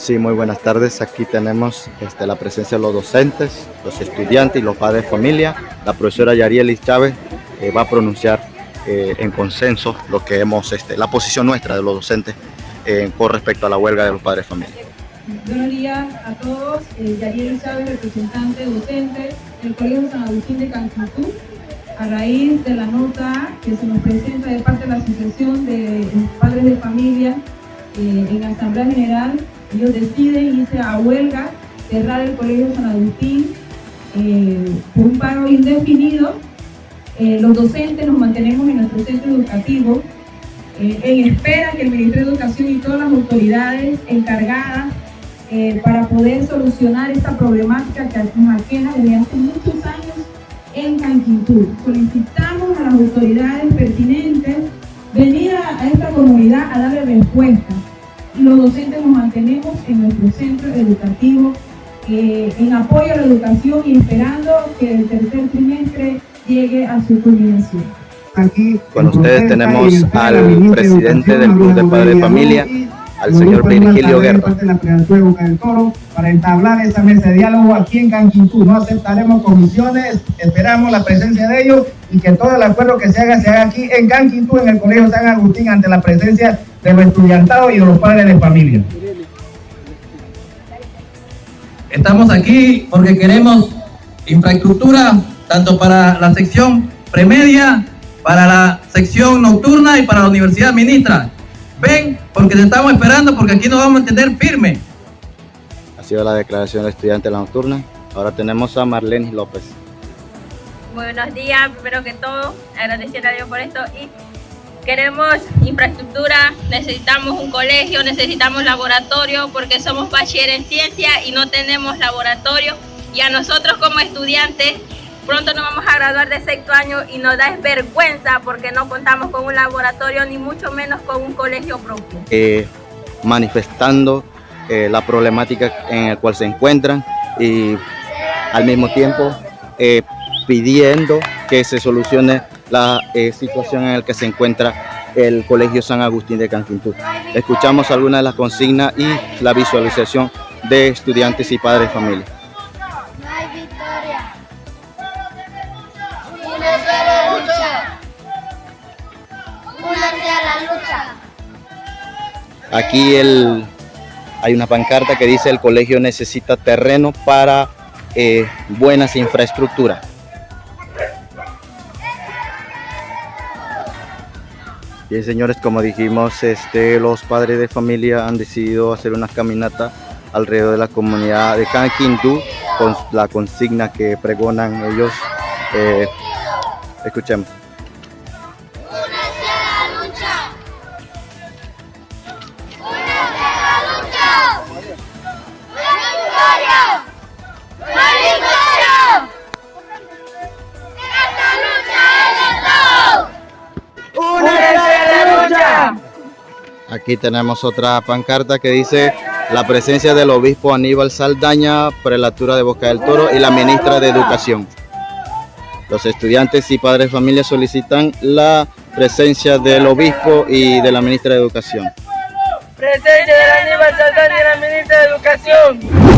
Sí, muy buenas tardes. Aquí tenemos la presencia de los docentes, los estudiantes y los padres de familia. La profesora Yarielis Chávez va a pronunciar en consenso lo que la posición nuestra de los docentes con respecto a la huelga de los padres de familia. Buenos días a todos. Yarielis Chávez, representante docente del Colegio San Agustín de Canquintú. A raíz de la nota que se nos presenta de parte de la Asociación de Padres de Familia en la Asamblea General, ellos deciden irse a huelga, cerrar el Colegio San Agustín por un paro indefinido. Los docentes nos mantenemos en nuestro centro educativo en espera que el Ministerio de Educación y todas las autoridades encargadas para poder solucionar esta problemática que nos aqueja desde hace muchos años en Canquintú. Solicitamos a las autoridades pertinentes venir a esta comunidad a darle respuesta. Y los docentes nos mantenemos en nuestro centro educativo en apoyo a la educación y esperando que el tercer trimestre llegue a su culminación. Aquí con ustedes tenemos al presidente del Club de Padres de Familia, al señor Virgilio Guerra. Para entablar esa mesa de diálogo aquí en Canquintú. No aceptaremos comisiones, esperamos la presencia de ellos y que todo el acuerdo que se haga aquí en Canquintú, en el Colegio San Agustín, ante la presencia de los estudiantados y de los padres de familia. Estamos aquí porque queremos infraestructura tanto para la sección premedia, para la sección nocturna y para la universidad ministra. Ven, porque te estamos esperando, porque aquí nos vamos a mantener firme. Ha sido la declaración del estudiante de la nocturna. Ahora tenemos a Marlene López. Buenos días, primero que todo, agradecer a Dios por esto y queremos infraestructura, necesitamos un colegio, necesitamos laboratorio porque somos bachiller en ciencia y no tenemos laboratorio y a nosotros como estudiantes pronto nos vamos a graduar de sexto año y nos da vergüenza porque no contamos con un laboratorio ni mucho menos con un colegio propio. Manifestando la problemática en la cual se encuentran y al mismo tiempo pidiendo que se solucione la situación en la que se encuentra el Colegio San Agustín de Canquintú. Escuchamos algunas de las consignas y la visualización de estudiantes y padres de familia. No hay victoria. Únete a la lucha. Únete a la lucha. Aquí hay una pancarta que dice: el colegio necesita terreno para buenas infraestructuras. Bien, señores, como dijimos, los padres de familia han decidido hacer una caminata alrededor de la comunidad de Canquintú con la consigna que pregonan ellos. Escuchemos. Únete a la lucha. Únete a la lucha. ¡No hay victoria! ¡No hay victoria! ¡Esta lucha es de todos! ¡Únete a la lucha! Aquí tenemos otra pancarta que dice: la presencia del obispo Aníbal Saldaña, prelatura de Boca del Toro, y la ministra de Educación. Los estudiantes y padres de familia solicitan la presencia del obispo y de la ministra de Educación. Presencia de Aníbal Saldaña y la ministra de Educación.